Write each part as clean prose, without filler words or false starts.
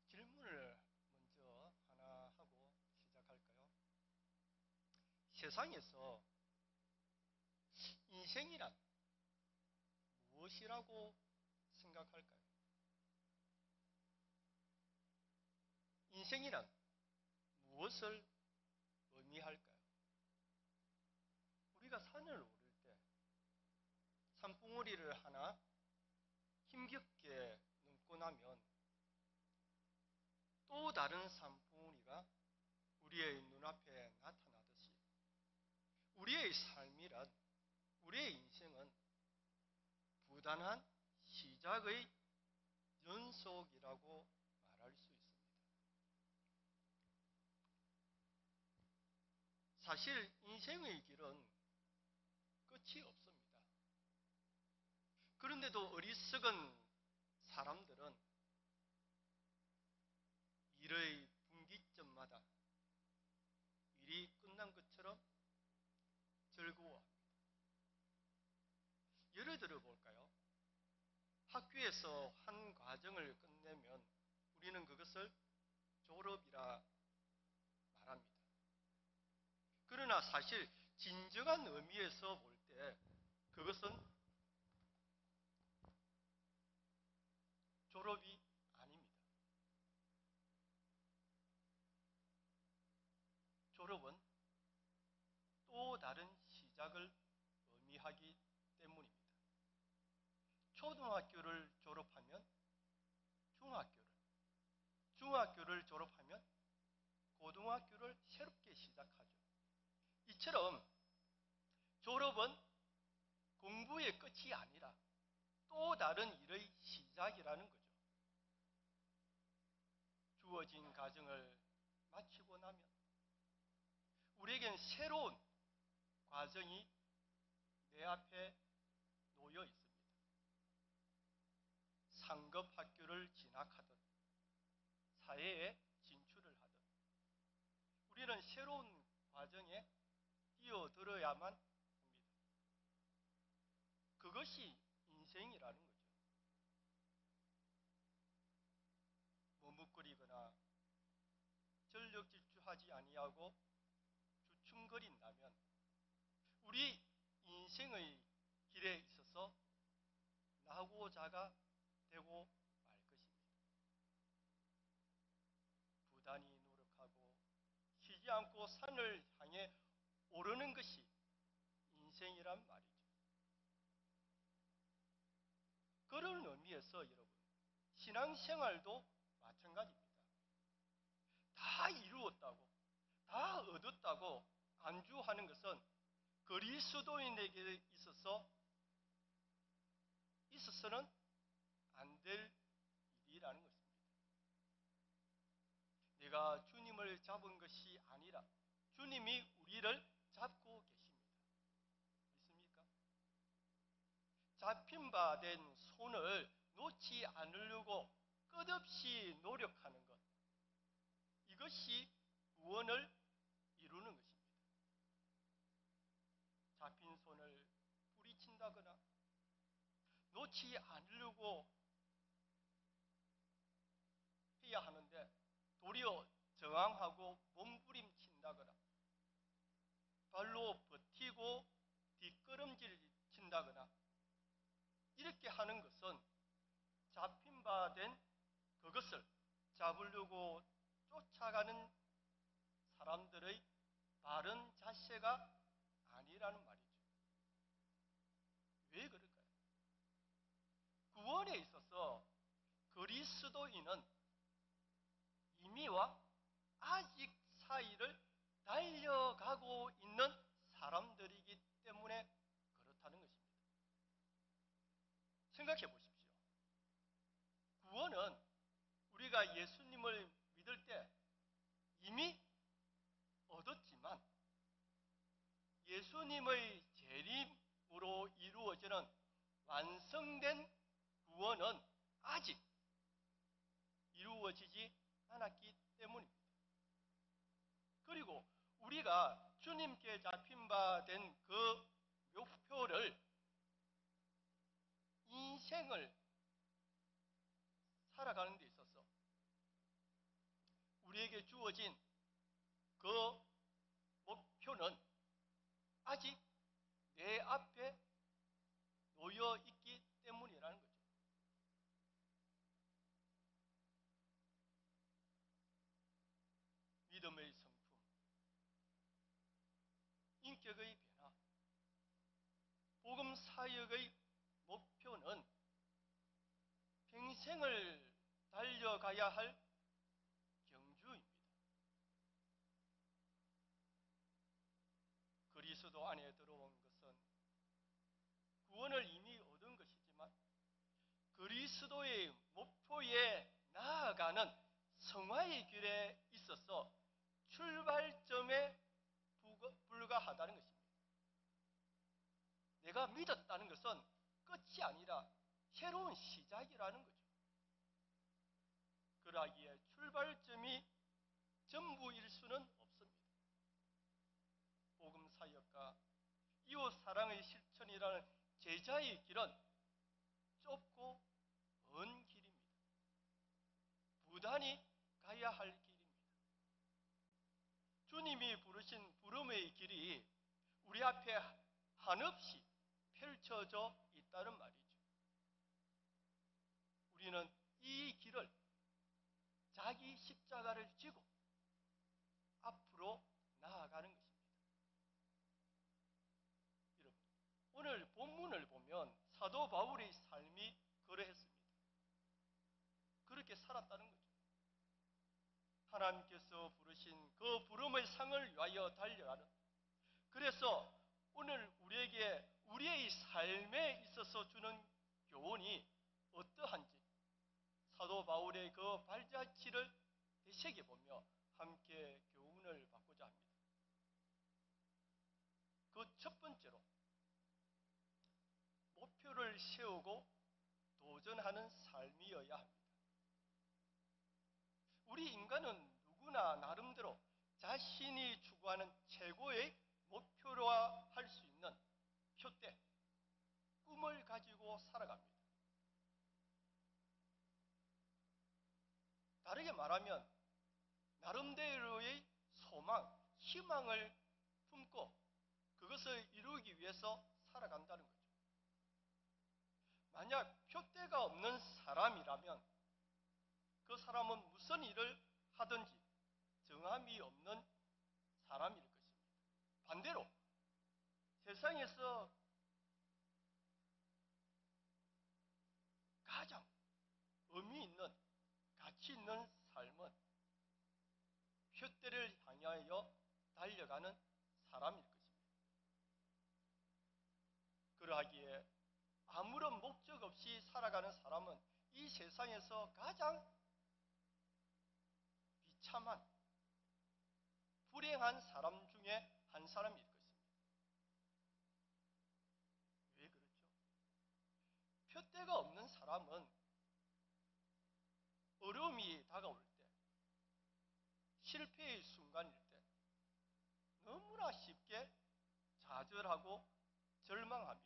질문을 먼저 하나 하고 시작할까요? 세상에서 인생이란 무엇이라고 생각할까요? 인생이란 무엇을 의미할까요? 우리가 산을 오를 때 산봉우리를 하나 힘겹게 넘고 나면 또 다른 산봉우리가 우리의 눈앞에 나타나듯이 우리의 삶이란, 우리의 인생은 부단한 시작의 연속이라고 말할 수 있습니다. 사실 인생의 길은 끝이 없습니다. 그런데도 어리석은 사람들은 일의 분기점마다 일이 끝난 것처럼 즐거워합니다. 예를 들어 볼까요? 학교에서 한 과정을 끝내면 우리는 그것을 졸업이라 말합니다. 그러나 사실 진정한 의미에서 볼 때 그것은 졸업이 아닙니다. 졸업은 또 다른 시작을 의미하기 때문입니다. 초등학교를 졸업하면 중학교를 졸업하면 고등학교를 새롭게 시작하죠. 이처럼 졸업은 공부의 끝이 아니라 또 다른 일의 시작이라는 거죠. 주어진 과정을 마치고 나면 우리에겐 새로운 과정이 내 앞에 놓여 있습니다. 상급 학교를 진학하든 사회에 진출을 하든 우리는 새로운 과정에 뛰어들어야만 합니다. 그것이 인생이라는 거죠. 머뭇거리거나 전력질주하지 아니하고 주춤거린다면 우리 인생의 길에 있어서 낙오자가 되고 말 것입니다. 부단히 노력하고 쉬지 않고 산을 향해 오르는 것이 인생이란 말이죠. 그런 의미에서 여러분, 신앙생활도 마찬가지입니다. 다 이루었다고, 다 얻었다고 안주하는 것은 그리스도인에게 있어서는 안 될 일이라는 것입니다. 내가 주님을 잡은 것이 아니라 주님이 우리를 잡고 계십니다. 믿습니까? 잡힌 바 된 손을 놓지 않으려고 끝없이 노력하는 것, 이것이 구원을 이루는 것입니다. 잡힌 손을 뿌리친다거나 놓지 않으려고 해야 하는데 도리어 저항하고 몸부림친다거나 발로 버티고 뒷걸음질 친다거나 이렇게 하는 것은 잡힌 바 된 그것을 잡으려고 쫓아가는 사람들의 바른 자세가 아니라는 말이죠. 왜 그럴까요? 구원에 있어서 그리스도인은 이미와 아직 사이를 달려가고 있는 사람들이기 때문에 그렇다는 것입니다. 생각해 보십시오. 구원은 우리가 예수님을 믿을 때 이미 얻었지만 예수님의 재림으로 이루어지는 완성된 구원은 아직 이루어지지 않았기 때문입니다. 그리고 우리가 주님께 잡힌 바 된 그 목표를 인생을 살아가는 데 있어서 우리에게 주어진 그 목표는 아직 내 앞에 놓여 있기 때문이라는 거죠. 믿음의 성품, 인격의 변화, 복음 사역의 목표는 평생을 달려가야 할 경주입니다. 그리스도 안에 들어온 것은 구원을 이미 얻은 것이지만 그리스도의 목표에 나아가는 성화의 길에 있어서 출발점에 불과하다는 것입니다. 내가 믿었다는 것은 끝이 아니라 새로운 시작이라는 거죠. 그러기에 출발점이 전부일 수는 없습니다. 복음 사역과 이웃 사랑의 실천이라는 제자의 길은 좁고 먼 길입니다. 부단히 가야 할 길입니다. 주님이 부르신 부름의 길이 우리 앞에 한없이 펼쳐져 있다는 말이죠. 우리는 이 길을 자기 십자가를 지고 앞으로 나아가는 것입니다. 여러분, 오늘 본문을 보면 사도 바울의 삶이 그러했습니다. 그렇게 살았다는 거죠. 하나님께서 부르신 그 부름의 상을 위하여 달려가는, 그래서 오늘 우리에게 우리의 삶에 있어서 주는 교훈이 어떠한지 사도 바울의 그 발자취를 되새겨보며 함께 교훈을 받고자 합니다. 그 첫 번째로 목표를 세우고 도전하는 삶이어야 합니다. 우리 인간은 누구나 나름대로 자신이 추구하는 최고의 목표라 할 수 있는 표대, 꿈을 가지고 살아갑니다. 다르게 말하면 나름대로의 소망, 희망을 품고 그것을 이루기 위해서 살아간다는 거죠. 만약 표대가 없는 사람이라면 그 사람은 무슨 일을 하든지 정함이 없는 사람일 것입니다. 반대로 세상에서 가장 의미 있는, 가치 있는 삶은 표대를 향하여 달려가는 사람일 것입니다. 그러하기에 아무런 목적 없이 살아가는 사람은 이 세상에서 가장 비참한, 불행한 사람 중에 한 사람일 것입니다. 왜 그렇죠? 표대가 없는 사람은 어려움이 다가올 때, 실패의 순간일 때 너무나 쉽게 좌절하고 절망하며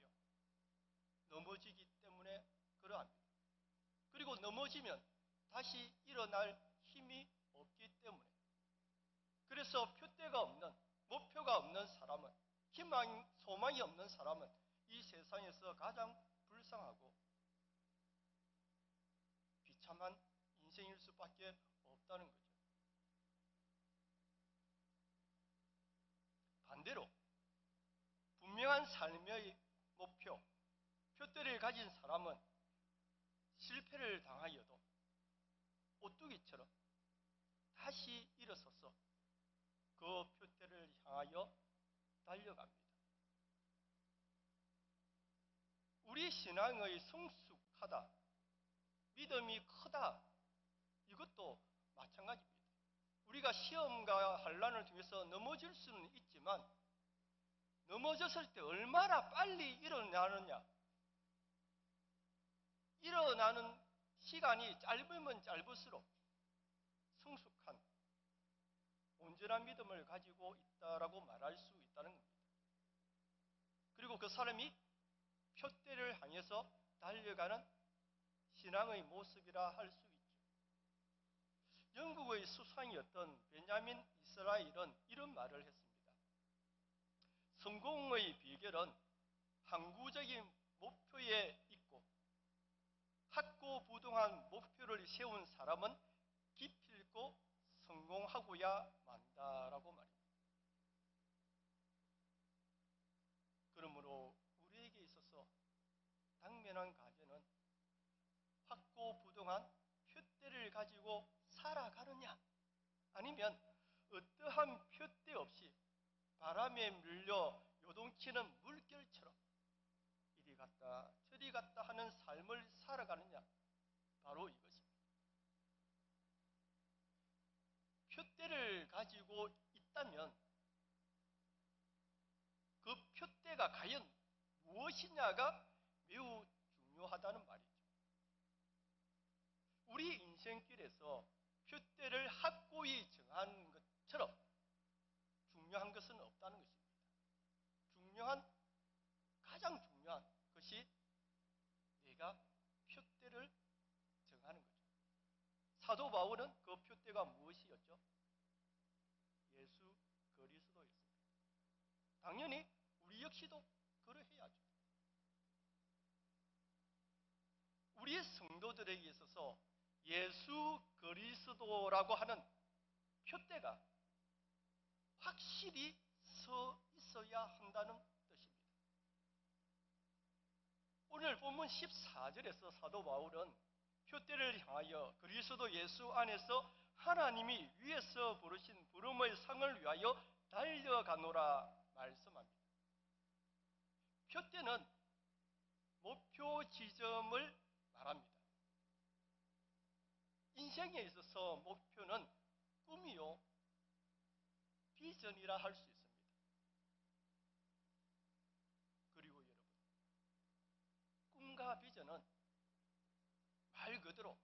넘어지기 때문에 그러합니다. 그리고 넘어지면 다시 일어날 힘이 없기 때문에, 그래서 표대가 없는, 목표가 없는 사람은, 소망이 없는 사람은 이 세상에서 가장 불쌍하고 비참한 인생일 수밖에 없다는 거죠. 반대로 분명한 삶의 목표, 표대를 가진 사람은 실패를 당하여도 오뚜기처럼 다시 일어서서 그 표대를 향하여 달려갑니다. 우리 신앙의 성숙하다, 믿음이 크다, 이것도 마찬가지입니다. 우리가 시험과 환난을 통해서 넘어질 수는 있지만 넘어졌을 때 얼마나 빨리 일어나느냐, 일어나는 시간이 짧으면 짧을수록 성숙한, 온전한 믿음을 가지고 있다라고 말할 수 있다는 겁니다. 그리고 그 사람이 표대를 향해서 달려가는 신앙의 모습이라 할 수 있죠. 영국의 수상이었던 벤자민 이스라엘은 이런 말을 했습니다. 성공의 비결은 항구적인 목표에 있고 확고부동한 목표를 세운 사람은 기필코 성공하고야 만다라고 말입니다. 그러므로 우리에게 있어서 당면한 과제는 확고부동한 표대를 가지고 살아가느냐, 아니면 어떠한 표대 없이 바람에 밀려 요동치는 물결처럼 이리 갔다 저리 갔다 하는 삶을 살아가느냐, 바로 이것입니다. 표대를 가지고 있다면 그 표대가 과연 무엇이냐가 매우 중요하다는 말이죠. 우리 인생길에서 표대를 확고히 정한 것처럼 중요한 것은 없다는 것입니다. 가장 중요한 것이 내가 표대를 정하는 거죠. 사도 바울은 그 표대가 무엇이었죠? 예수 그리스도였습니다. 당연히 우리 역시도 그러해야죠. 우리의 성도들에게 있어서 예수 그리스도라고 하는 표대가 확실히 서 있어야 한다는 뜻입니다. 오늘 본문 14절에서 사도 바울은 표대를 향하여 그리스도 예수 안에서 하나님이 위에서 부르신 부름의 상을 위하여 달려가노라 말씀합니다. 표대는 목표 지점을 말합니다. 인생에 있어서 목표는 꿈이요, 비전이라 할 수 있습니다. 그리고 여러분, 꿈과 비전은 말 그대로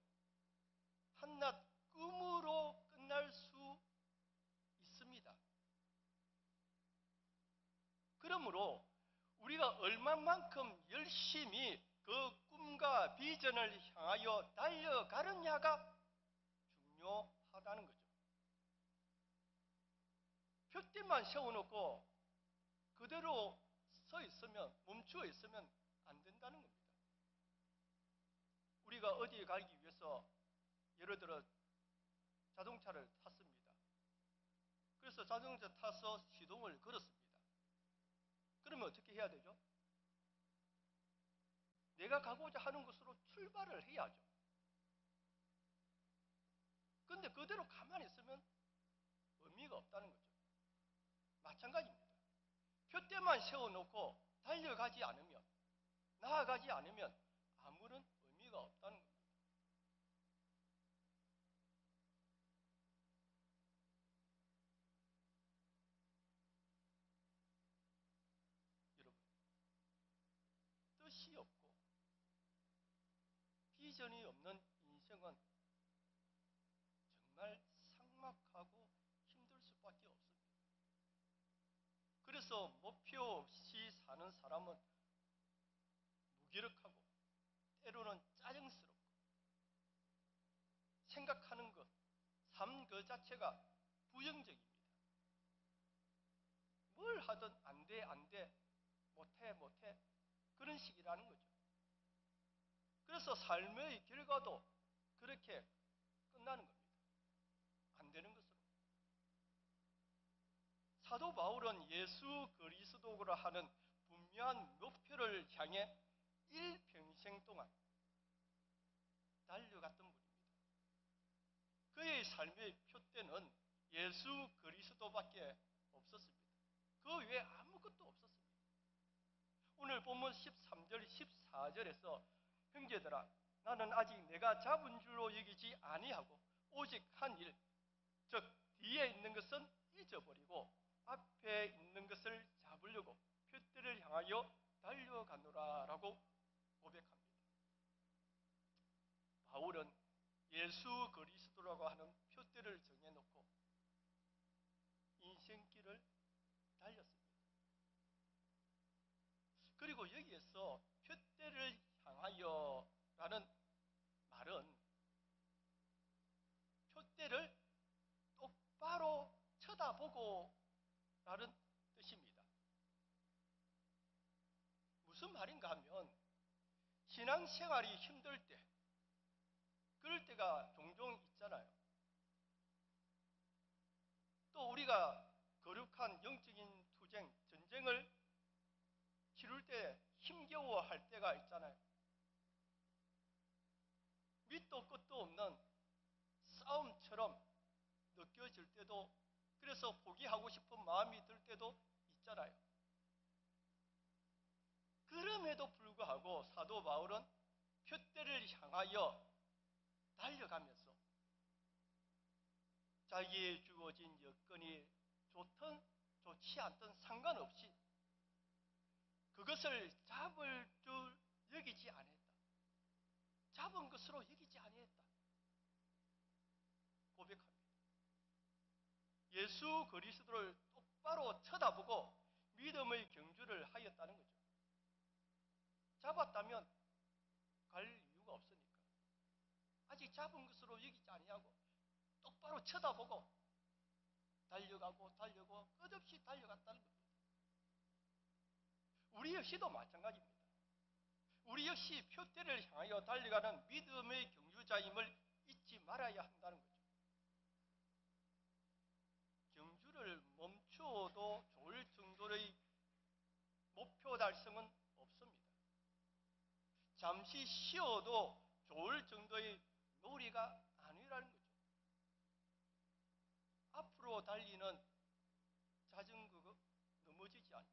한낱 꿈으로 끝날 수 있습니다. 그러므로 우리가 얼마만큼 열심히 그 꿈과 비전을 향하여 달려가느냐가 중요하다는 거죠. 표대만 세워놓고 그대로 서 있으면, 멈추어 있으면 안 된다는 겁니다. 우리가 어디에 가기 위해서 예를 들어 자동차를 탔습니다. 그래서 자동차 타서 시동을 걸었습니다. 그러면 어떻게 해야 되죠? 내가 가고자 하는 곳으로 출발을 해야죠. 그런데 그대로 가만히 있으면 의미가 없다는 거죠. 마찬가지입니다. 표대만 세워놓고 달려가지 않으면, 나아가지 않으면 아무런 의미가 없다는 겁니다. 여러분, 뜻이 없고 비전이 없는 인생은 정말 삭막하고 힘들 수밖에 없습니다. 그래서 목표 없이 사는 사람은 무기력하고 때로는 짜증스럽고 생각하는 것, 삶 그 자체가 부정적입니다. 뭘 하든 안 돼, 못해 그런 식이라는 거죠. 그래서 삶의 결과도 그렇게 끝나는 겁니다. 안 되는 것으로. 사도 바울은 예수 그리스도라 하는 분명한 목표를 향해 일평생 동안 달려갔던 분입니다. 그의 삶의 표대는 예수 그리스도밖에 없었습니다. 그 외에 아무것도 없었습니다. 오늘 본문 13절, 14절에서 형제들아, 나는 아직 내가 잡은 줄로 여기지 아니하고 오직 한 일, 즉 뒤에 있는 것은 잊어버리고 앞에 있는 것을 잡으려고 표대를 향하여 달려가노라 라고 고백합니다. 바울은 예수 그리스도라고 하는 표대를 정해놓고 전쟁길을 달렸습니다. 그리고 여기에서 표대를 향하여 라는 말은 표대를 똑바로 쳐다보고 라는 뜻입니다. 무슨 말인가 하면 신앙생활이 힘들 때, 그럴 때가 종종 있잖아요. 또 우리가 거룩한 영적인 투쟁, 전쟁을 치룰 때 힘겨워할 때가 있잖아요. 밑도 끝도 없는 싸움처럼 느껴질 때도, 그래서 포기하고 싶은 마음이 들 때도 있잖아요. 그럼에도 불구하고 사도 바울은 표대를 향하여 달려가면서 자기의 주어진 여건이 좋든 좋지 않든 상관없이 그것을 잡을 줄 여기지 아니했다. 잡은 것으로 여기지 아니했다. 고백합니다. 예수 그리스도를 똑바로 쳐다보고 믿음의 경주를 하였다는 거죠. 잡았다면 갈 이유가 없으니까. 아직 잡은 것으로 여기지 아니하고 똑바로 쳐다보고 달려가고 끝없이 달려갔다는 겁니다. 우리 역시도 마찬가지입니다. 우리 역시 표대를 향하여 달려가는 믿음의 경주자임을 잊지 말아야 한다는 거죠. 경주를 멈추어도 좋을 정도의 목표 달성은 없습니다. 잠시 쉬어도 좋을 정도의 놀이가 아니라는 거죠. 앞으로 달리는 자전거가 넘어지지 않죠.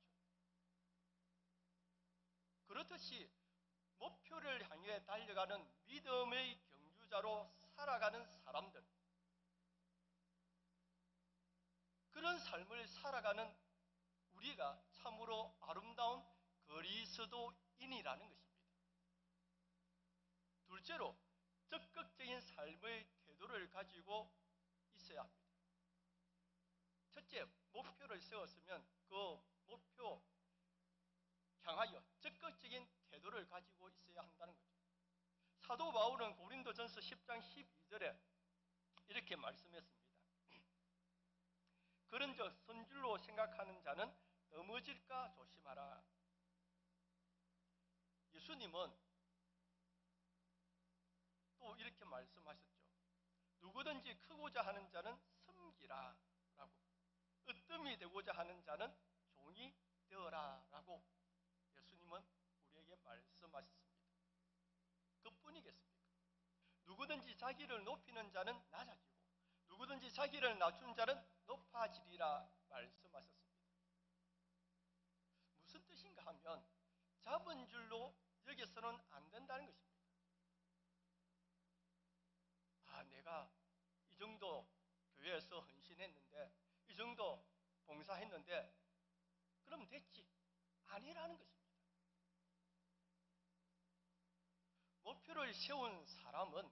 그렇듯이 목표를 향해 달려가는 믿음의 경주자로 살아가는 사람들, 그런 삶을 살아가는 우리가 참으로 아름다운 그리스도인이라는 것입니다. 둘째로 적극적인 삶의 태도를 가지고 있어야 합니다. 첫째, 목표를 세웠으면 그 목표 향하여 적극적인 태도를 가지고 있어야 한다는 거죠. 사도 바울은 고린도전서 10장 12절에 이렇게 말씀했습니다. 그런즉 선줄로 생각하는 자는 넘어질까 조심하라. 예수님은 또 이렇게 말씀하셨죠. 누구든지 크고자 하는 자는 섬기라 라고, 으뜸이 되고자 하는 자는 종이 되어라 라고 예수님은 우리에게 말씀하셨습니다. 그뿐이겠습니까? 누구든지 자기를 높이는 자는 낮아지고 누구든지 자기를 낮춘 자는 높아지리라 말씀하셨습니다. 무슨 뜻인가 하면 잡은 줄로 여기서는 안 된다는 것입니다. 내가 이 정도 교회에서 헌신했는데, 이 정도 봉사했는데 그럼 됐지, 아니라는 것입니다. 목표를 세운 사람은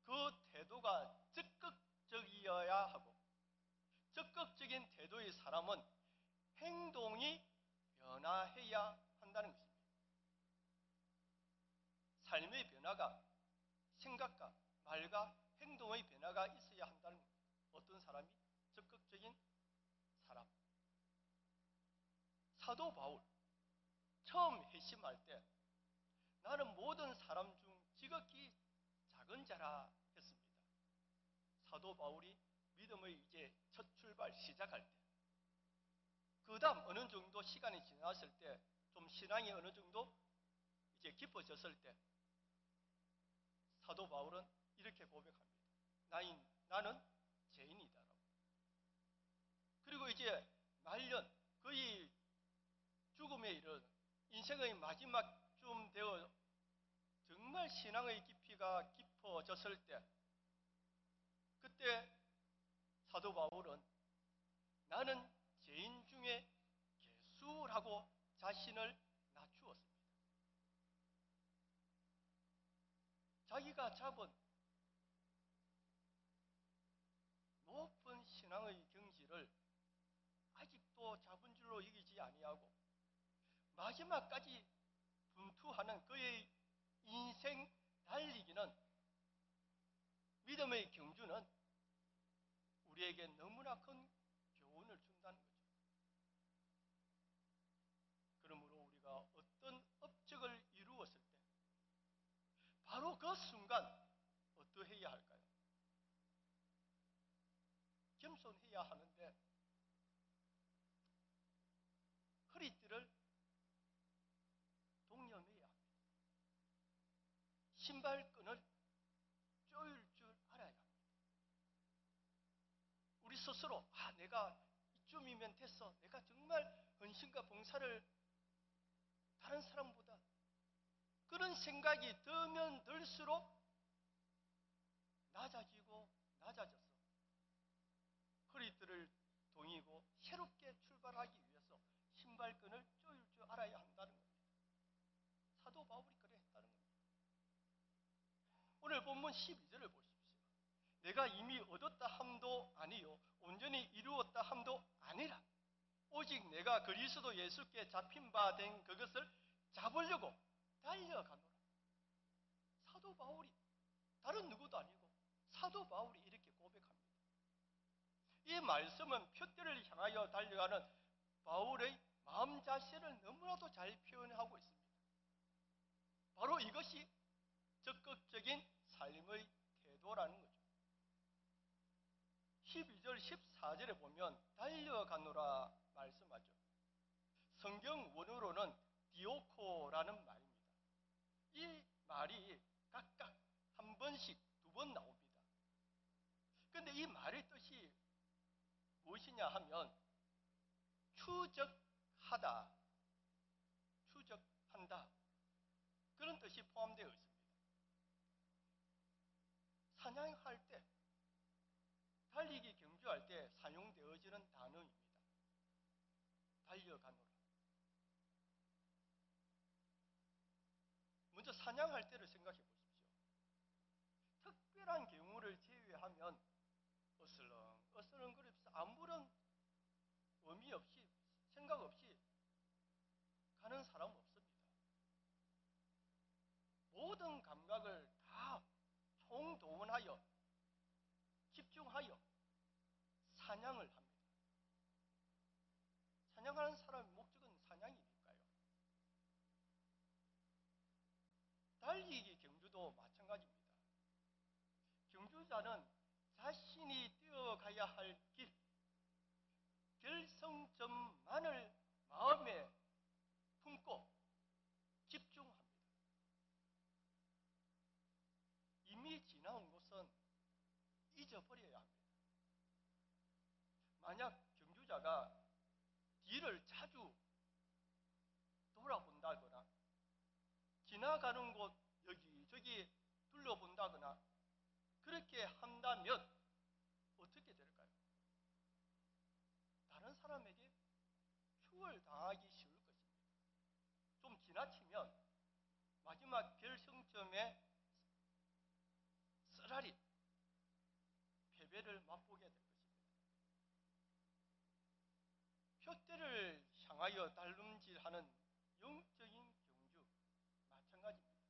그 태도가 적극적이어야 하고, 적극적인 태도의 사람은 행동이 변화해야 한다는 것입니다. 삶의 변화가 생각과 말과 행동의 변화가 있어야 한다는 겁니다. 어떤 사람이? 적극적인 사람. 사도 바울 처음 회심할 때 나는 모든 사람 중 지극히 작은 자라 했습니다. 사도 바울이 믿음의 이제 첫 출발 시작할 때, 그 다음 어느 정도 시간이 지났을 때, 좀 신앙이 어느 정도 이제 깊어졌을 때 사도 바울은 이렇게 고백합니다. 나는 죄인이다라고. 그리고 이제 말년, 거의 죽음에 이른 인생의 마지막쯤 되어 정말 신앙의 깊이가 깊어졌을 때, 그때 사도 바울은 나는 죄인 중에 괴수라고 자신을 낮추었습니다. 자기가 잡은 높은 신앙의 경지를 마지막까지 분투하는 그의 인생 달리기는, 믿음의 경주는 우리에게 너무나 큰 교훈을 준다는 거죠. 그러므로 우리가 어떤 업적을 이루었을 때 바로 그 순간 어떠해야 할까요? 겸손해야 하는데 허리띠를 동여매야 합니다. 신발끈을 조일 줄 알아야 합니다. 우리 스스로 내가 이쯤이면 됐어, 내가 정말 헌신과 봉사를 다른 사람보다, 그런 생각이 들면 들수록 낮아지고 낮아져서 허리띠를 동이고 새롭게 출발하기 위해서 신발끈을 조일 줄 알아야 한다는 겁니다. 사도 바울이 그래 했다는 겁니다. 오늘 본문 12절을 보십시오. 내가 이미 얻었다 함도 아니요 온전히 이루었다 함도 아니라 오직 내가 그리스도 예수께 잡힌 바 된 그것을 잡으려고 달려가노라. 사도 바울이, 다른 누구도 아니고 사도 바울이 이렇게 고백합니다. 이 말씀은 표대를 향하여 달려가는 바울의 마음 자세를 너무나도 잘 표현하고 있습니다. 바로 이것이 적극적인 삶의 태도라는 거죠. 12절 14절에 보면 달려가노라 말씀하죠. 성경 원어로는 디오코라는 말입니다. 이 말이 각각 한 번씩 2번 나옵니다. 그런데 이 말의 뜻이 무엇이냐 하면 추적하다, 추적한다, 그런 뜻이 포함되어 있습니다. 사냥할 때, 달리기 경주할 때 사용되어지는 단어입니다. 달려가노라. 먼저 사냥할 때를 생각해 보십시오. 특별한 경우를 제외하면 어슬렁거리면서 아무런 의미 없이, 생각 없이 가는 사람은 없습니다. 모든 감각을 다 총동원하여 집중하여 사냥을 합니다. 사냥하는 사람의 목적은 사냥이니까요. 달리기 경주도 마찬가지입니다. 경주자는 자신이 뛰어가야 할 길, 결승점만을 마음에 품고 집중합니다. 이미 지나온 곳은 잊어버려야 합니다. 만약 경주자가 뒤를 자주 돌아본다거나 지나가는 곳 여기저기 둘러본다거나 그렇게 한다면 어떻게 될까요? 다른 사람에게 추월당하기 쉬울 것입니다. 좀 지나치면 마지막 결승점에 쓰라리 패배를 맛보게 될 것입니다. 표대를 향하여 달름질하는 영적인 경주 마찬가지입니다.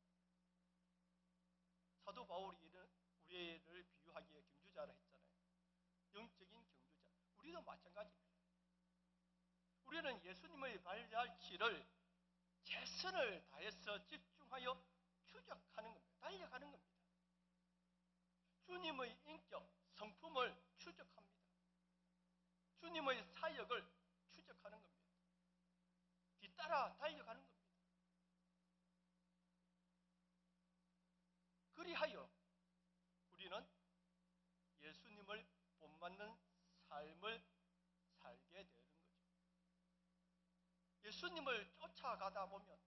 사도 바울이 우리를 비유하기에 경주자라 했잖아요. 영적인 경주자, 우리도 마찬가지입니다. 우리는 예수님의 발자취를 최선을 다해서 집중하여 추적하는 겁니다. 달려가는 겁니다. 주님의 인격, 성품을 추적합니다. 주님의 사역을 추적하는 겁니다. 뒤따라 달려가는 겁니다. 그리하여 우리는 예수님을 본받는 삶을 살게 되는 거죠. 예수님을 쫓아가다 보면,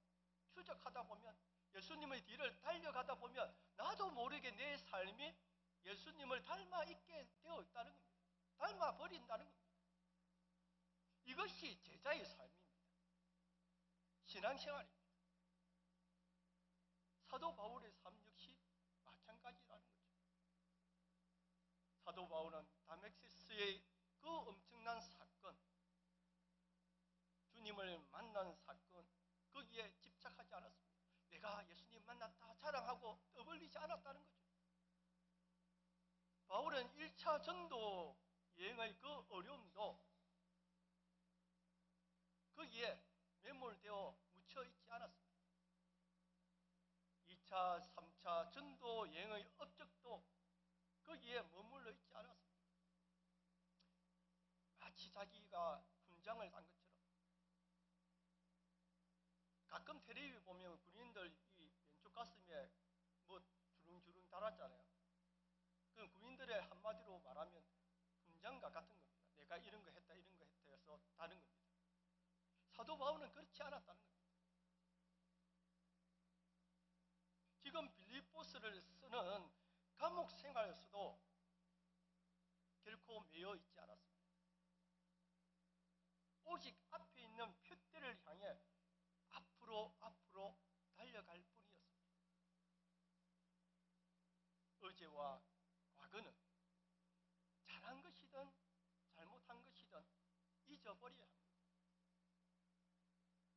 추적하다 보면, 예수님의 뒤를 달려가다 보면 나도 모르게 내 삶이 예수님을 닮아 있게 되어 있다는 겁니다. 닮아 버린다는 겁니다. 이것이 제자의 삶입니다. 신앙생활입니다. 사도 바울의 삶 역시 마찬가지라는 거죠. 사도 바울은 다메섹스의 그 엄청난 사건, 주님을 만난 사건, 그 2차, 3차 전도 여행의 업적도 거기에 머물러 있지 않았습니다. 마치 자기가 훈장을 단 것처럼. 가끔 텔레비에 보면 군인들 이 왼쪽 가슴에 뭐 주렁주렁 달았잖아요. 그 군인들의 한마디로 말하면 훈장과 같은 겁니다. 내가 이런 거 했다 해서 다른 겁니다. 사도 바울은 그렇지 않았다는 겁니다. 지금 빌립보스를 쓰는 감옥 생활에서도 결코 매여 있지 않았습니다. 오직 앞에 있는 표대를 향해 앞으로 달려갈 뿐이었습니다. 어제와 과거는 잘한 것이든 잘못한 것이든 잊어버려야 합니다.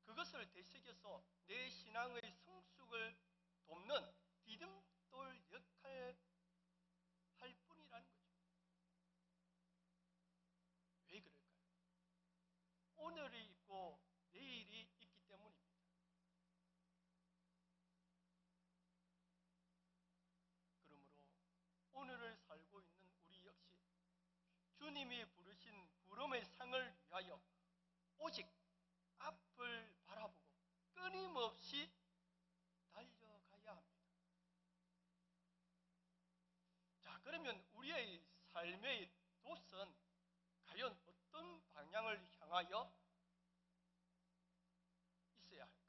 그것을 되새겨서 내 신앙의 성숙을 돕는 디딤돌 역할을 할 뿐이라는 거죠. 왜 그럴까요? 오늘이 있고 내일이 있기 때문입니다. 그러므로 오늘을 살고 있는 우리 역시 주님이 부르신 부름의 상을 위하여 오직 앞을 바라보고 끊임없이 달려가야 합니다. 자, 그러면 우리의 삶의 돛은 과연 어떤 방향을 향하여 있어야 할까요?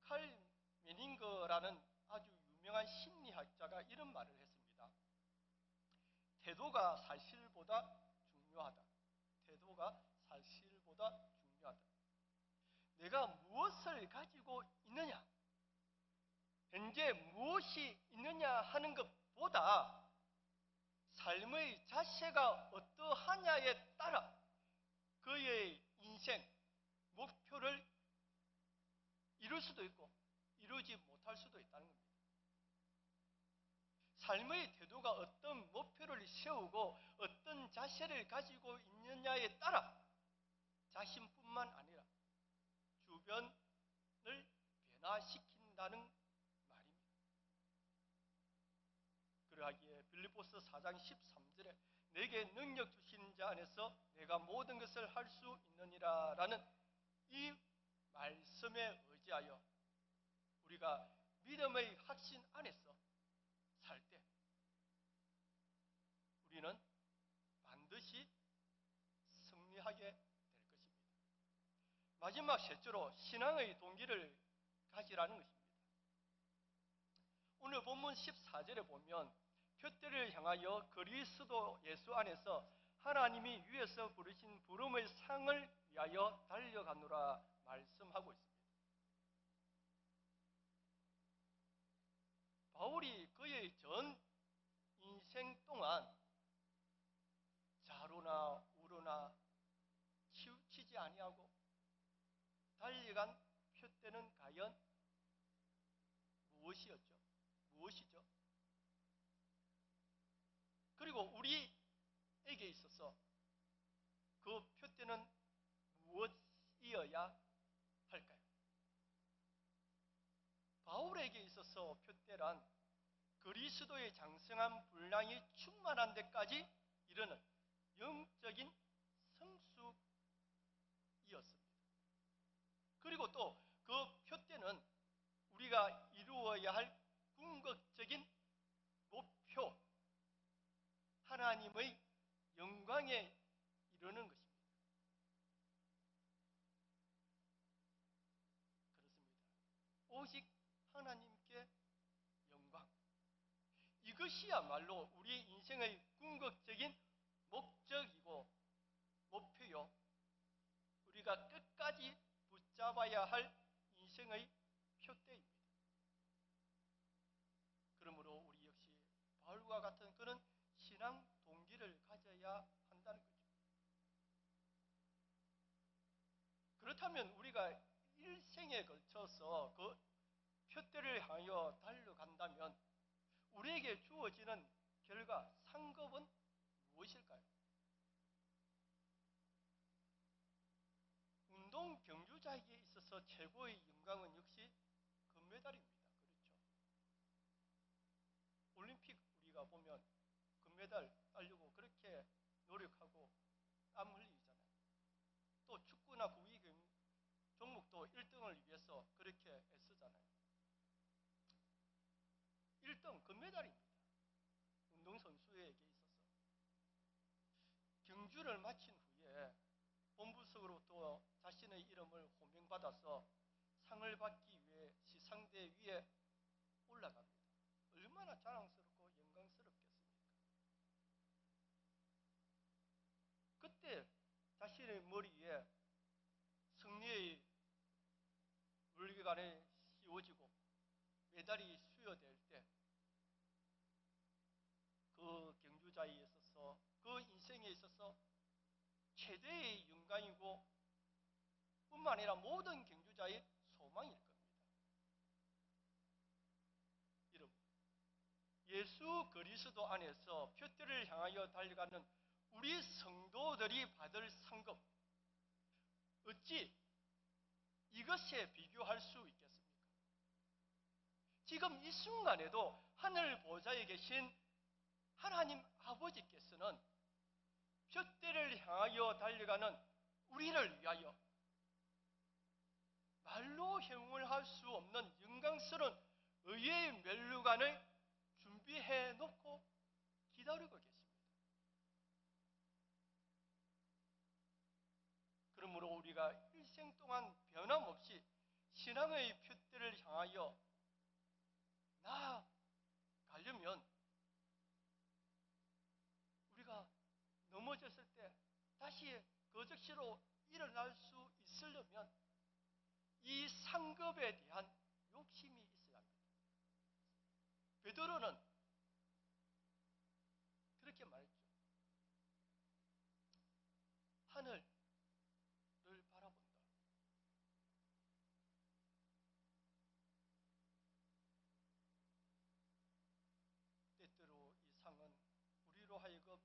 칼 메닝거라는 아주 유명한 심리학자가 이런 말을 했습니다. 태도가 사실보다 중요하다. 태도가 사실보다 중요하다. 내가 무엇을 가지고 있느냐, 현재 무엇이 있느냐 하는 것보다 삶의 자세가 어떠하냐에 따라 그의 인생, 목표를 이룰 수도 있고 이루지 못할 수도 있다는 겁니다. 삶의 태도가 어떤 목표를 세우고 어떤 자세를 가지고 있느냐에 따라 자신뿐만 아니라 주변을 변화시킨다는 말입니다. 그러하기에 빌립보서 4장 13절에 내게 능력 주신 자 안에서 내가 모든 것을 할 수 있느니라 라는 이 말씀에 의지하여 우리가 믿음의 확신 안에서 살 때 우리는 반드시 승리하게 될 것입니다. 마지막 셋째로 신앙의 동기를 가지라는 것입니다. 오늘 본문 14절에 보면 표대를 향하여 그리스도 예수 안에서 하나님이 위에서 부르신 부름의 상을 위하여 달려가노라 말씀하고 있습니다. 바울이 그의 전 인생 동안 좌로나 우로나 치우치지 아니하고 달려간 표대는 과연 무엇이죠? 그리고 우리에게 있어서 그 표대는 무엇이어야 할까요? 바울에게 있어서 표대란 그리스도의 장성한 분량이 충만한 데까지 이르는 영적인 성숙이었습니다. 그리고 또 그 표대는 우리가 이루어야 할 궁극적인 목표, 하나님의 영광에 이르는 것입니다. 그렇습니다. 오직 하나님께 영광. 이것이야말로 우리 인생의 궁극적인 목적이고 목표요. 우리가 끝까지 붙잡아야 할 인생의 표대입니다. 그러므로 우리 역시 바울과 같은 그런 신앙 동기를 가져야 한다는 거죠. 그렇다면 우리가 일생에 걸쳐서 그 표대를 향하여 달려간다면 우리에게 주어지는 결과, 상급은 무엇일까요? 운동 경주자에게 있어서 최고의 영광은 역시 금메달입니다. 그렇죠? 올림픽 우리가 보면 금메달 따려고 그렇게 노력하고 땀 흘리잖아요. 또 축구나 구기 종목도 1등을 위해서 그렇게 애쓰잖아요. 1등 금메달입니다. 운동선수에게 있어서. 경주를 마친 후에 본부석으로 또 자신의 이름을 호명받아서 상을 받기 위해 시상대 위에 올라갑니다. 얼마나 자랑스럽고 영광스럽겠습니까? 그때 자신의 머리에 승리의 물개관이 씌워지고 메달이 수여될 때 그 경주자에 있어서, 그 인생에 있어서 최대의 영광이고 뿐만 아니라 모든 경주자의 소망일 겁니다. 여러분, 예수 그리스도 안에서 표대를 향하여 달려가는 우리 성도들이 받을 상급, 어찌 이것에 비교할 수 있겠습니까? 지금 이 순간에도 하늘 보좌에 계신 하나님 아버지께서는 표대를 향하여 달려가는 우리를 위하여 말로 형용할 수 없는 영광스러운 의의 면류관을 준비해 놓고 기다리고 계십니다. 그러므로 우리가 일생 동안 변함없이 신앙의 표대를 향하여 나아가려면 우리가 넘어졌을 때 다시 거적시로 일어날 수 있으려면 이 상급에 대한 욕심이 있어야 합니다. 베드로는 그렇게 말했죠. 하늘을 바라본다. 때때로 이 상은 우리로 하여금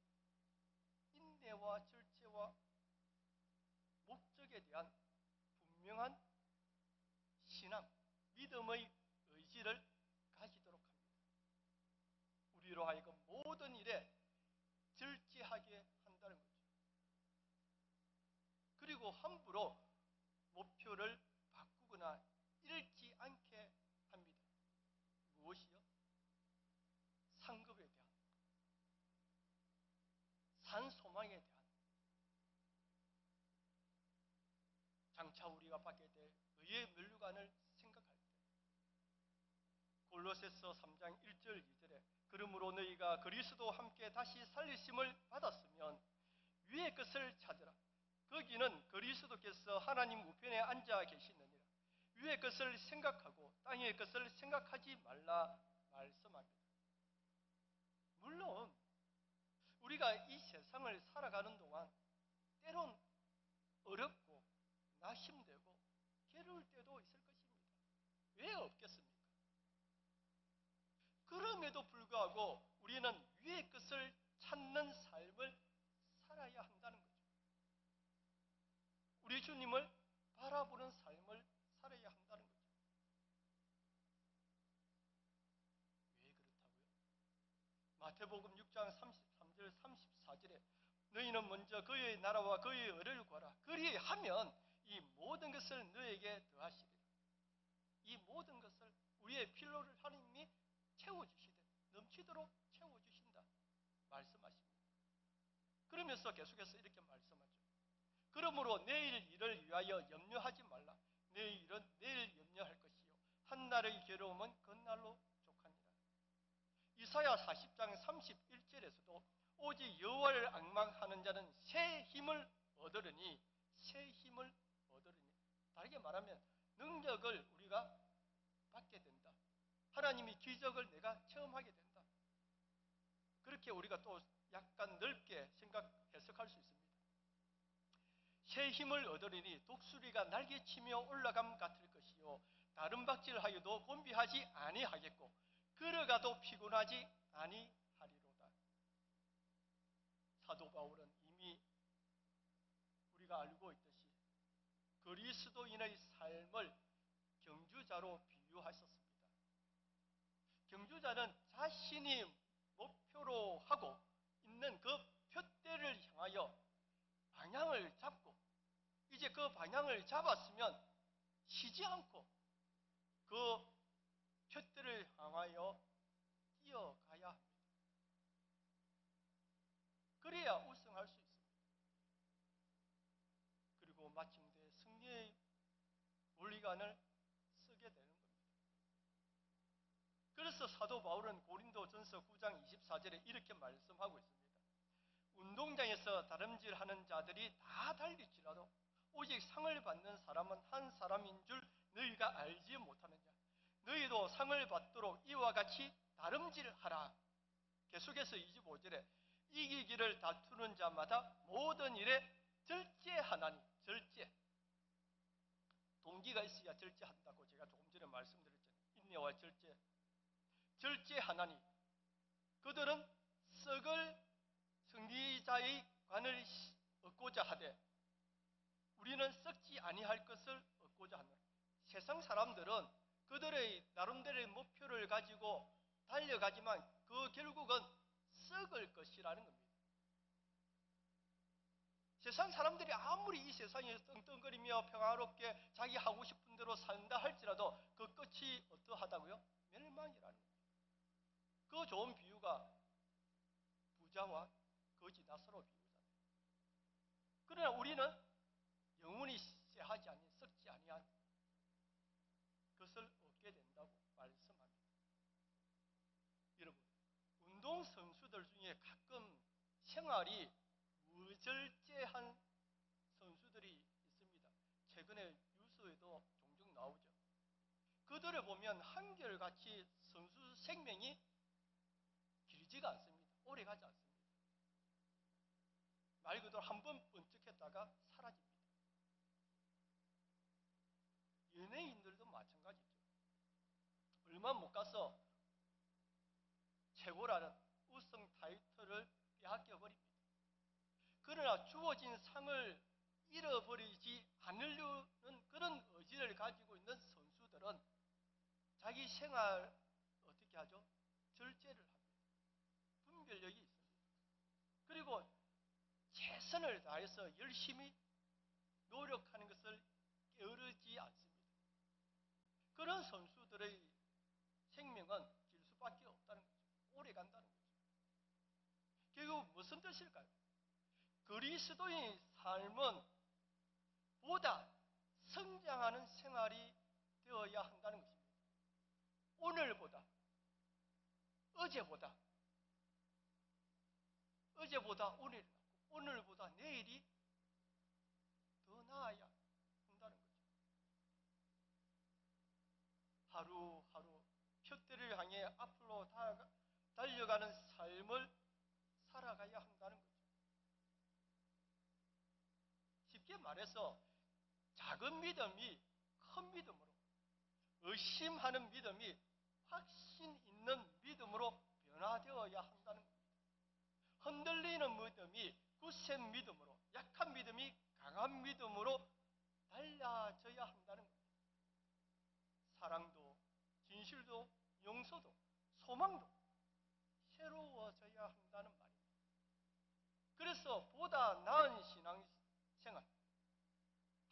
인내와 절제와 목적에 대한 분명한 신앙, 믿음의 의지를 가지도록 합니다. 우리로 하여금 모든 일에 절제하게 한다는 거죠. 그리고 함부로 목표를 바꾸거나 잃지 않게 합니다. 무엇이요? 상급에 대한, 산소망에 대한, 장차 우리가 받게 될 의의 면류관을 생각할 때, 골로새서 3장 1절 2절에 그러므로 너희가 그리스도와 함께 다시 살리심을 받았으면 위의 것을 찾으라. 거기는 그리스도께서 하나님 우편에 앉아 계시느니라. 위의 것을 생각하고 땅의 것을 생각하지 말라 말씀합니다. 물론 우리가 이 세상을 살아가는 동안 때론 어렵고 낙심되고 괴로울 때도 있을 것입니다. 왜 없겠습니까? 그럼에도 불구하고 우리는 위의 것을 찾는 삶을 살아야 한다는 거죠. 우리 주님을 바라보는 삶을 살아야 한다는 거죠. 왜 그렇다고요? 마태복음 6장 33절 34절에 너희는 먼저 그의 나라와 그의 의를 구하라. 그리하면 이 모든 것을 너에게 더하시리라. 이 모든 것을 우리의 필요를 하나님이 채워주시되 넘치도록 채워주신다 말씀하십니다. 그러면서 계속해서 이렇게 말씀하죠. 그러므로 내일 일을 위하여 염려하지 말라. 내일 일은 내일 염려할 것이요 한날의 괴로움은 그날로 족하니라. 이사야 40장 31절에서도 오직 여호와를 앙망하는 자는 새 힘을 얻으리니 새 힘을 얻으리니, 다르게 말하면 능력을 우리가 받게 된다. 하나님이 기적을 내가 체험하게 된다. 그렇게 우리가 또 약간 넓게 해석할 수 있습니다. 새 힘을 얻으리니 독수리가 날개치며 올라감 같을 것이요 다른 박질하여도 곤비하지 아니하겠고 걸어가도 피곤하지 아니하리로다. 사도 바울은 이미 우리가 알고 있듯이 그리스도인의 삶을 경주자로 비유하셨습니다. 경주자는 자신이 목표로 하고 있는 그 표대를 향하여 방향을 잡고 이제 그 방향을 잡았으면 쉬지 않고 그 표대를 향하여 뛰어가야 합니다. 그래야 우승할 수 있습니다. 그리고 마침내 승리의 원리관을 쓰게 되는 겁니다. 그래서 사도 바울은 고린도전서 9장 24절에 이렇게 말씀하고 있습니다. 운동장에서 다름질하는 자들이 다 달릴지라도 오직 상을 받는 사람은 한 사람인 줄 너희가 알지 못하느냐. 너희도 상을 받도록 이와 같이 다름질하라. 계속해서 25절에 이기기를 다투는 자마다 모든 일에 절제하나니. 절제. 동기가 있어야 절제한다고 제가 조금 전에 말씀드렸잖아요. 인내와 절제. 절제하나니 그들은 썩을 승리자의 관을 얻고자 하되 우리는 썩지 아니할 것을 얻고자 하노라. 세상 사람들은 그들의 나름대로의 목표를 가지고 달려가지만 그 결국은 썩을 것이라는 겁니다. 세상 사람들이 아무리 이 세상에 떵떵거리며 평화롭게 자기 하고 싶은 대로 산다 할지라도 그 끝이 어떠하다고요? 멸망이라는 겁니다. 그 좋은 비유가 부자와 거지 나사로 비유잖아요. 그러나 우리는 영원히 쇠하지 아닌 썩지 아니한 것을 얻게 된다고 말씀합니다. 여러분, 운동선수들 중에 가끔 생활이 무절제한 선수들이 있습니다. 최근에 뉴스에도 종종 나오죠. 그들을 보면 한결같이 선수 생명이 길지가 않습니다. 오래 가지 않습니다. 말 그대로 한 번 번쩍했다가 사라집니다. 연예인들도 마찬가지죠. 얼마 못 가서 최고라는 우승 타이틀을 빼앗겨 버립니다. 그러나 주어진 상을 잃어버리지 않으려는 그런 의지를 가지고 있는 선수들은 자기 생활 어떻게 하죠? 절제를 합니다. 분별력이 있습니다. 그리고 최선을 다해서 열심히 노력하는 것을 게으르지 않습니다. 그런 선수들의 생명은 길 수밖에 없다는 거죠. 오래 간다는 거죠. 결국 무슨 뜻일까요? 그리스도의 삶은 보다 성장하는 생활이 되어야 한다는 것입니다. 오늘보다, 어제보다 오늘이 낫고 오늘보다 내일이 더 나아야 한다는 거죠. 하루하루 표대를 향해 앞으로 달려가는 삶을 살아가야 한다는 거죠. 쉽게 말해서 작은 믿음이 큰 믿음으로, 의심하는 믿음이 확신 있는 믿음으로 변화되어야 한다는 겁니다. 흔들리는 믿음이 굳센 믿음으로, 약한 믿음이 강한 믿음으로 달라져야 한다는 겁니다. 사랑도, 진실도, 용서도, 소망도 새로워져야 한다는 말입니다. 그래서 보다 나은 신앙생활,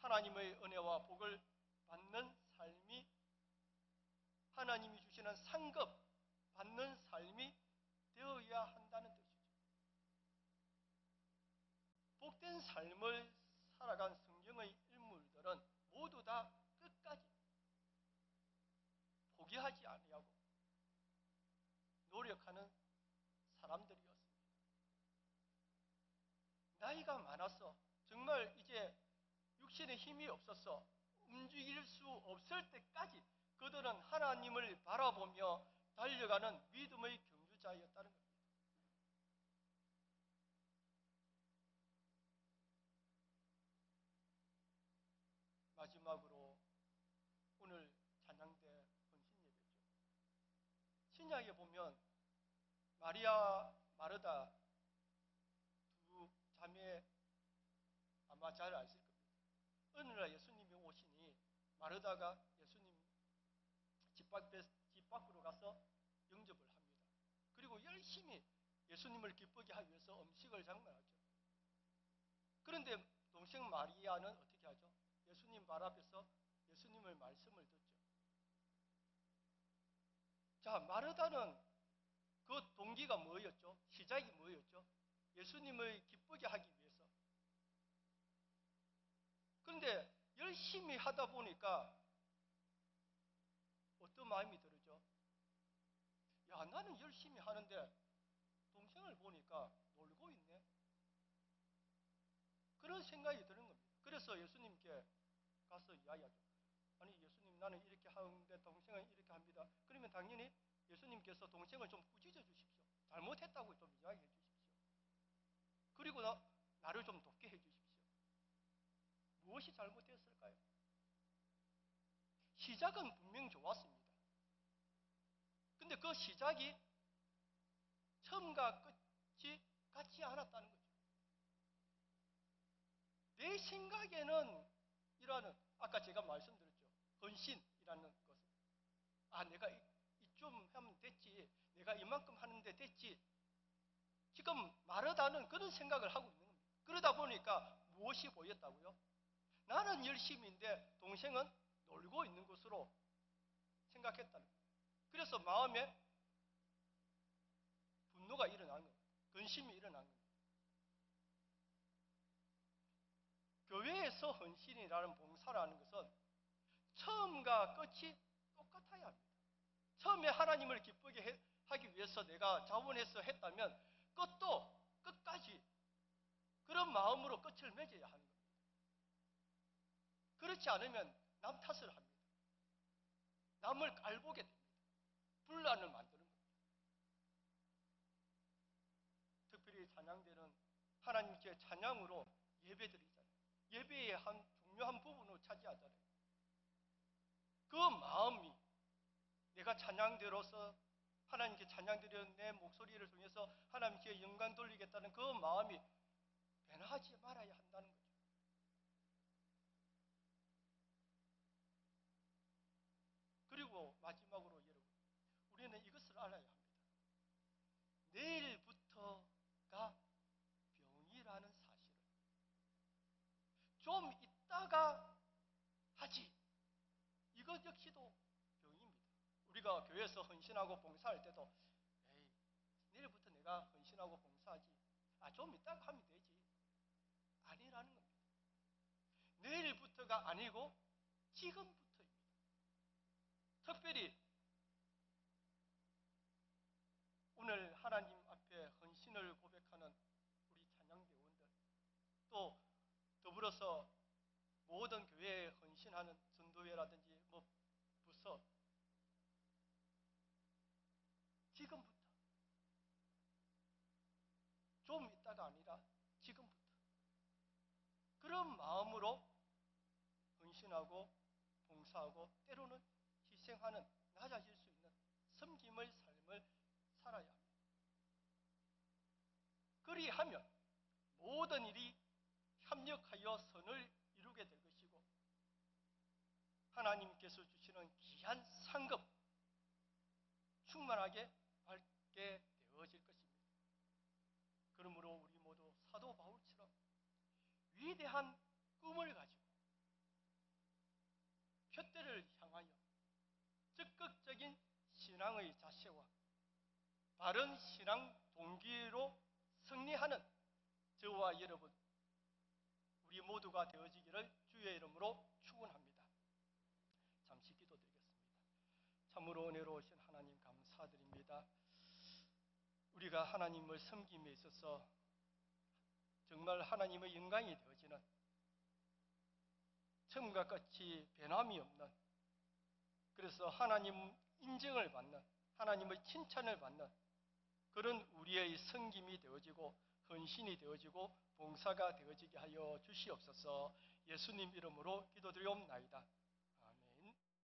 하나님의 은혜와 복을 받는 삶이, 하나님이 주시는 상급 받는 삶이 되어야 한다는 뜻이죠. 복된 삶을 살아간 성경의 인물들은 모두 다 끝까지 포기하지 아니하고 노력하는 사람들이었습니다. 나이가 많아서 정말 이제 육신의 힘이 없어서 움직일 수 없을 때까지 그들은 하나님을 바라보며 달려가는 믿음의 경주자였다는 겁니다. 마지막으로 오늘 찬양대 헌신 예배죠. 신약에 보면 마리아, 마르다 두 자매 아마 잘 아실 겁니다. 어느 날 예수님이 오시니 마르다가 예수님 집 밖으로 가서 열심히 예수님을 기쁘게 하기 위해서 음식을 장만하죠. 그런데 동생 마리아는 어떻게 하죠? 예수님 발 앞에서 예수님의 말씀을 듣죠. 자, 마르다는 그 동기가 뭐였죠? 시작이 뭐였죠? 예수님을 기쁘게 하기 위해서. 그런데 열심히 하다 보니까 어떤 마음이 들죠? 야, 나는 열심히 하는데 동생을 보니까 놀고 있네. 그런 생각이 드는 겁니다. 그래서 예수님께 가서 이야기하죠. 아니, 예수님, 나는 이렇게 하는데 동생은 이렇게 합니다. 그러면 당연히 예수님께서 동생을 좀 꾸짖어 주십시오. 잘못했다고 좀 이야기해 주십시오. 그리고 나를 좀 돕게 해 주십시오. 무엇이 잘못했을까요? 시작은 분명 좋았습니다. 근데 그 시작이 처음과 끝이 같지 않았다는 거죠. 내 생각에는 이라는, 아까 제가 말씀드렸죠. 헌신이라는 것은, 내가 이쯤 하면 됐지, 내가 이만큼 하는데 됐지, 지금 마르다는 그런 생각을 하고 있는 겁니다. 그러다 보니까 무엇이 보였다고요? 나는 열심인데 동생은 놀고 있는 것으로 생각했다는 거예요. 그래서 마음에 분노가 일어난 겁니다. 근심이 일어난 겁니다. 교회에서 헌신이라는 봉사라는 것은 처음과 끝이 똑같아야 합니다. 처음에 하나님을 기쁘게 하기 위해서 내가 자원해서 했다면 끝까지 그런 마음으로 끝을 맺어야 하는 겁니다. 그렇지 않으면 남 탓을 합니다. 남을 깔보게 됩니다. 분란을 만드는 겁니다. 특별히 찬양대는 하나님께 찬양으로 예배드리잖아요. 예배의 한 중요한 부분을 차지하잖아요. 그 마음이 내가 찬양대로서 하나님께 찬양드리는 내 목소리를 통해서 하나님께 영광 돌리겠다는 그 마음이 변하지 말아야 한다는 거죠. 그리고 마지막으로 여러분, 우리는 이것을 알아야 합니다. 내일부터가 병이라는 사실을 좀 있다가 하지, 이것 역시도 병입니다. 우리가 교회에서 헌신하고 봉사할 때도 에이, 내일부터 내가 헌신하고 봉사하지, 좀 이따가 하면 되지, 아니라는 겁니다. 내일부터가 아니고 지금부터입니다. 특별히 오늘 하나님 앞에 헌신을 고백하는 우리 찬양대원들, 또 더불어서 모든 교회에 헌신하는 전도회라든지 부서, 지금부터, 좀 있다가 아니라 지금부터 그런 마음으로 헌신하고 봉사하고 때로는 희생하는, 낮아질 수 있는 섬김의 삶을 살아야 합니다. 그리하면 모든 일이 협력하여 선을 이루게 될 것이고 하나님께서 주시는 귀한 상급 충만하게 받게 되어질 것입니다. 그러므로 우리 모두 사도 바울처럼 위대한 꿈을 가지고 표대를 향하여 적극적인 신앙의 자세와 바른 신앙 동기로 승리하는 저와 여러분, 우리 모두가 되어지기를 주의 이름으로 축원합니다. 잠시 기도드리겠습니다. 참으로 은혜로우신 하나님 감사드립니다. 우리가 하나님을 섬김에 있어서 정말 하나님의 영광이 되어지는, 처음과 끝이 변함이 없는, 그래서 하나님 인정을 받는, 하나님의 칭찬을 받는 그런 우리의 섬김이 되어지고 헌신이 되어지고 봉사가 되어지게 하여 주시옵소서. 예수님 이름으로 기도드리옵나이다.